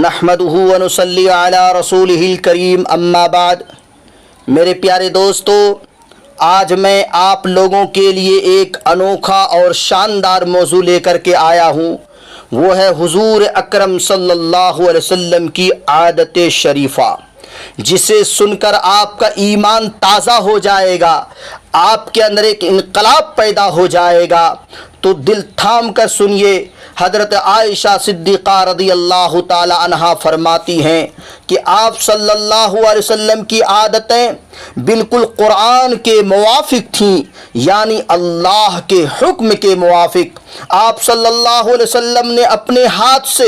نحمدہ ونصلی علی رسولہ الکریم اما بعد۔ میرے پیارے دوستو، آج میں آپ لوگوں کے لیے ایک انوکھا اور شاندار موضوع لے کر کے آیا ہوں۔ وہ ہے حضور اکرم صلی اللہ علیہ وسلم کی عادت شریفہ، جسے سن کر آپ کا ایمان تازہ ہو جائے گا، آپ کے اندر ایک انقلاب پیدا ہو جائے گا۔ تو دل تھام کر سنیے۔ حضرت عائشہ صدیقہ رضی اللہ تعالی عنہا فرماتی ہیں کہ آپ صلی اللہ علیہ وسلم کی عادتیں بالکل قرآن کے موافق تھیں، یعنی اللہ کے حکم کے موافق۔ آپ صلی اللہ علیہ وسلم نے اپنے ہاتھ سے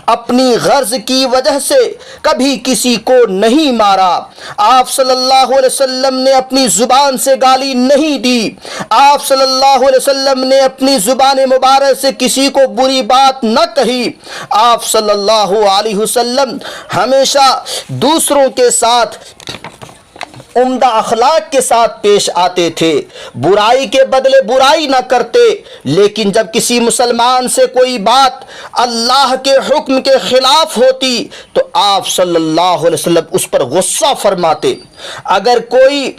اپنی غرض کی وجہ سے کبھی کسی کو نہیں مارا۔ آپ صلی اللہ علیہ وسلم نے اپنی زبان سے گالی نہیں دی۔ آپ صلی اللہ علیہ وسلم نے اپنی زبان مبارک سے کسی کو بری بات نہ کہی۔ آپ صلی اللہ علیہ وسلم ہمیشہ دوسروں کے ساتھ عمدہ اخلاق کے ساتھ پیش آتے تھے، برائی کے بدلے برائی نہ کرتے، لیکن جب کسی مسلمان سے کوئی بات اللہ کے حکم کے خلاف ہوتی تو آپ صلی اللہ علیہ وسلم اس پر غصہ فرماتے۔ اگر کوئی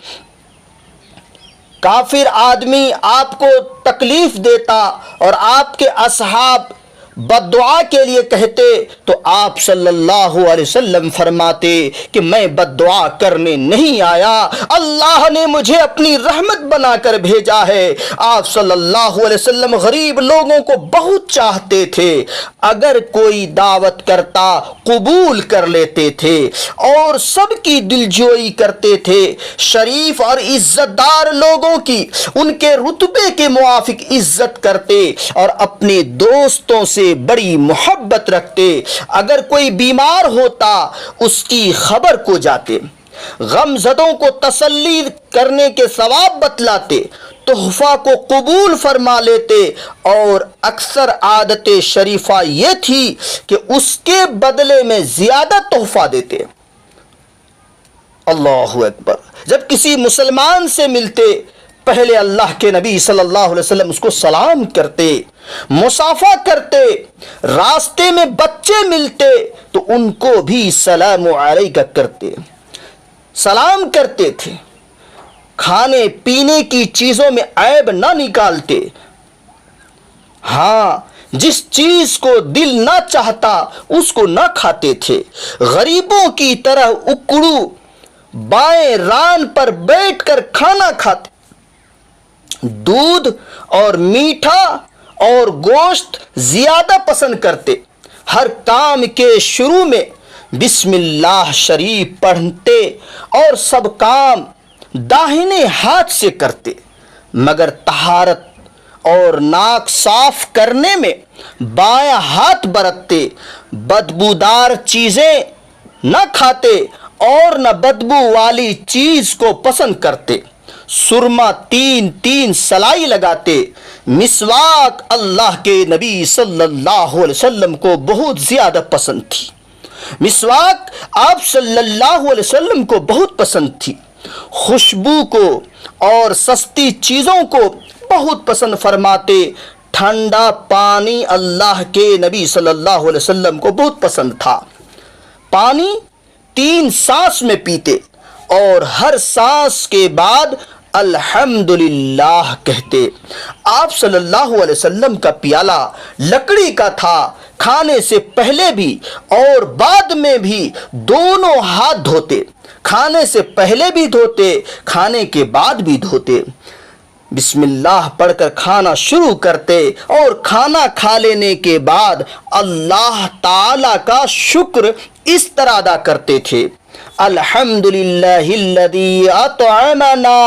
کافر آدمی آپ کو تکلیف دیتا اور آپ کے اصحاب بد دعا کے لیے کہتے تو آپ صلی اللہ علیہ وسلم فرماتے کہ میں بد دعا کرنے نہیں آیا، اللہ نے مجھے اپنی رحمت بنا کر بھیجا ہے۔ آپ صلی اللہ علیہ وسلم غریب لوگوں کو بہت چاہتے تھے، اگر کوئی دعوت کرتا قبول کر لیتے تھے اور سب کی دلجوئی کرتے تھے۔ شریف اور عزت دار لوگوں کی ان کے رتبے کے موافق عزت کرتے اور اپنے دوستوں سے بڑی محبت رکھتے۔ اگر کوئی بیمار ہوتا اس کی خبر کو جاتے، غم زدوں کو تسلی کرنے کے ثواب بتلاتے، تحفہ کو قبول فرما لیتے، اور اکثر عادت شریفہ یہ تھی کہ اس کے بدلے میں زیادہ تحفہ دیتے۔ اللہ اکبر۔ جب کسی مسلمان سے ملتے، پہلے اللہ کے نبی صلی اللہ علیہ وسلم اس کو سلام کرتے، مصافحہ کرتے۔ راستے میں بچے ملتے تو ان کو بھی سلام علیکہ کرتے، سلام کرتے تھے۔ کھانے پینے کی چیزوں میں عیب نہ نکالتے۔ ہاں، جس چیز کو دل نہ چاہتا اس کو نہ کھاتے تھے۔ غریبوں کی طرح اکڑو بائیں ران پر بیٹھ کر کھانا کھاتے۔ دودھ اور میٹھا اور گوشت زیادہ پسند کرتے۔ ہر کام کے شروع میں بسم اللہ شریف پڑھتے اور سب کام داہنے ہاتھ سے کرتے، مگر طہارت اور ناک صاف کرنے میں بایاں ہاتھ برتتے۔ بدبودار چیزیں نہ کھاتے اور نہ بدبو والی چیز کو پسند کرتے۔ سرما تین سلائی لگاتے۔ مسواک اللہ کے نبی صلی اللہ علیہ وسلم کو بہت زیادہ پسند تھی۔ مسواک آپ صلی اللہ علیہ وسلم کو بہت پسند تھی۔ خوشبو کو اور سستی چیزوں کو بہت پسند فرماتے۔ ٹھنڈا پانی اللہ کے نبی صلی اللہ علیہ وسلم کو بہت پسند تھا۔ پانی 3 سانس میں پیتے اور ہر سانس کے بعد الحمدللہ کہتے۔ آپ صلی اللہ علیہ وسلم کا پیالہ لکڑی کا تھا۔ کھانے سے پہلے بھی اور بعد میں بھی دونوں ہاتھ دھوتے۔ کھانے سے پہلے بھی دھوتے، کھانے کے بعد بھی دھوتے۔ بسم اللہ پڑھ کر کھانا شروع کرتے اور کھانا کھا لینے کے بعد اللہ تعالی کا شکر اس طرح ادا کرتے تھے: الحمدللہ الذی اطعمنا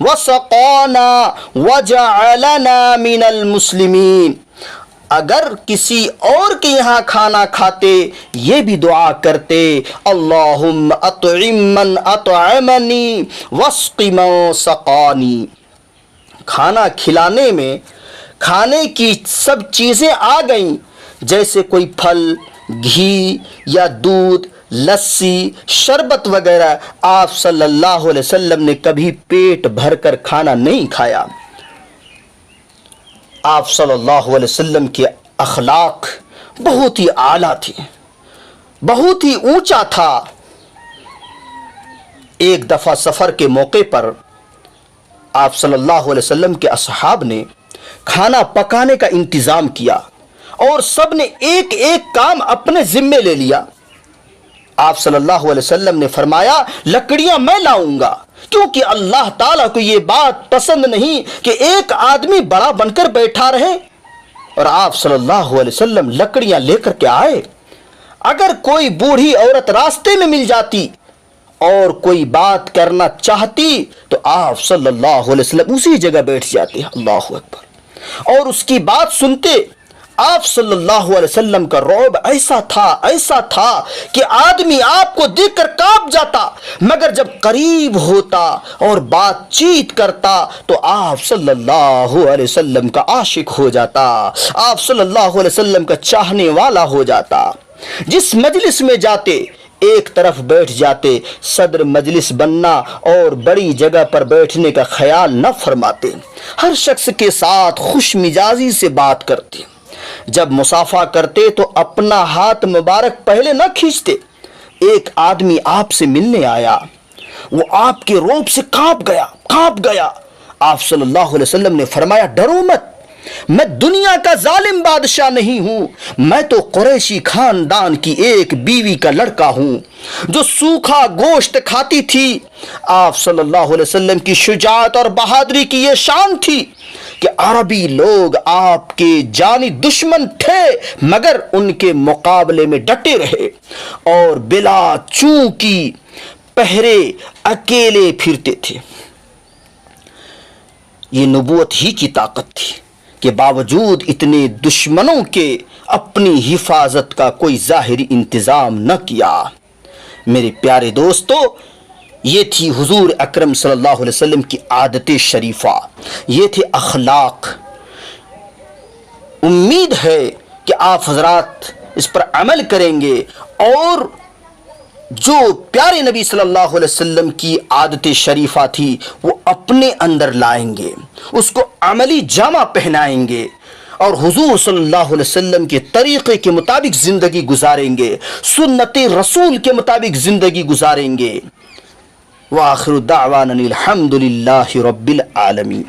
وسقانا وجعلنا من المسلمین۔ اگر کسی اور کے یہاں کھانا کھاتے یہ بھی دعا کرتے: اللہم اطعم من اطعمنی واسق من سقانی۔ کھانا کھلانے میں کھانے کی سب چیزیں آ گئیں، جیسے کوئی پھل، گھی یا دودھ، لسی، شربت وغیرہ۔ آپ صلی اللہ علیہ وسلم نے کبھی پیٹ بھر کر کھانا نہیں کھایا۔ آپ صلی اللہ علیہ وسلم کے اخلاق بہت ہی اعلیٰ تھے۔ بہت ہی اونچا تھا۔ ایک دفعہ سفر کے موقع پر آپ صلی اللہ علیہ وسلم کے اصحاب نے کھانا پکانے کا انتظام کیا اور سب نے ایک ایک کام اپنے ذمے لے لیا۔ آپ صلی اللہ علیہ وسلم نے فرمایا لکڑیاں میں لاؤں گا، کیونکہ اللہ تعالیٰ کو یہ بات پسند نہیں کہ ایک آدمی بڑا بن کر بیٹھا رہے۔ اور آپ صلی اللہ علیہ وسلم لکڑیاں لے کر کے آئے۔ اگر کوئی بوڑھی عورت راستے میں مل جاتی اور کوئی بات کرنا چاہتی تو آپ صلی اللہ علیہ وسلم اسی جگہ بیٹھ جاتے، اللہ اکبر، اور اس کی بات سنتے۔ آپ صلی اللہ علیہ وسلم کا رعب ایسا تھا کہ آدمی آپ کو دیکھ کر کانپ جاتا، مگر جب قریب ہوتا اور بات چیت کرتا تو آپ صلی اللہ علیہ وسلم کا عاشق ہو جاتا، آپ صلی اللہ علیہ وسلم کا چاہنے والا ہو جاتا۔ جس مجلس میں جاتے ایک طرف بیٹھ جاتے، صدر مجلس بننا اور بڑی جگہ پر بیٹھنے کا خیال نہ فرماتے، ہر شخص کے ساتھ خوش مزاجی سے بات کرتے۔ جب مصافحہ کرتے تو اپنا ہاتھ مبارک پہلے نہ کھینچتے۔ ایک آدمی آپ سے ملنے آیا، وہ آپ کے رعب سے کانپ گیا۔ آپ صلی اللہ علیہ وسلم نے فرمایا ڈرو مت، میں دنیا کا ظالم بادشاہ نہیں ہوں، میں تو قریشی خاندان کی ایک بیوی کا لڑکا ہوں جو سوکھا گوشت کھاتی تھی۔ آپ صلی اللہ علیہ وسلم کی شجاعت اور بہادری کی یہ شان تھی کہ عربی لوگ آپ کے جانی دشمن تھے مگر ان کے مقابلے میں ڈٹے رہے اور بلا چوں کی پہرے اکیلے پھرتے تھے۔ یہ نبوت ہی کی طاقت تھی کہ باوجود اتنے دشمنوں کے اپنی حفاظت کا کوئی ظاہری انتظام نہ کیا۔ میرے پیارے دوستو، یہ تھی حضور اکرم صلی اللہ علیہ وسلم کی عادت شریفہ، یہ تھے اخلاق۔ امید ہے کہ آپ حضرات اس پر عمل کریں گے اور جو پیارے نبی صلی اللہ علیہ وسلم کی عادت شریفہ تھی وہ اپنے اندر لائیں گے، اس کو عملی جامہ پہنائیں گے اور حضور صلی اللہ علیہ وسلم کے طریقے کے مطابق زندگی گزاریں گے، سنت رسول کے مطابق زندگی گزاریں گے۔ وآخر دعوانا الحمد للہ رب العالمین۔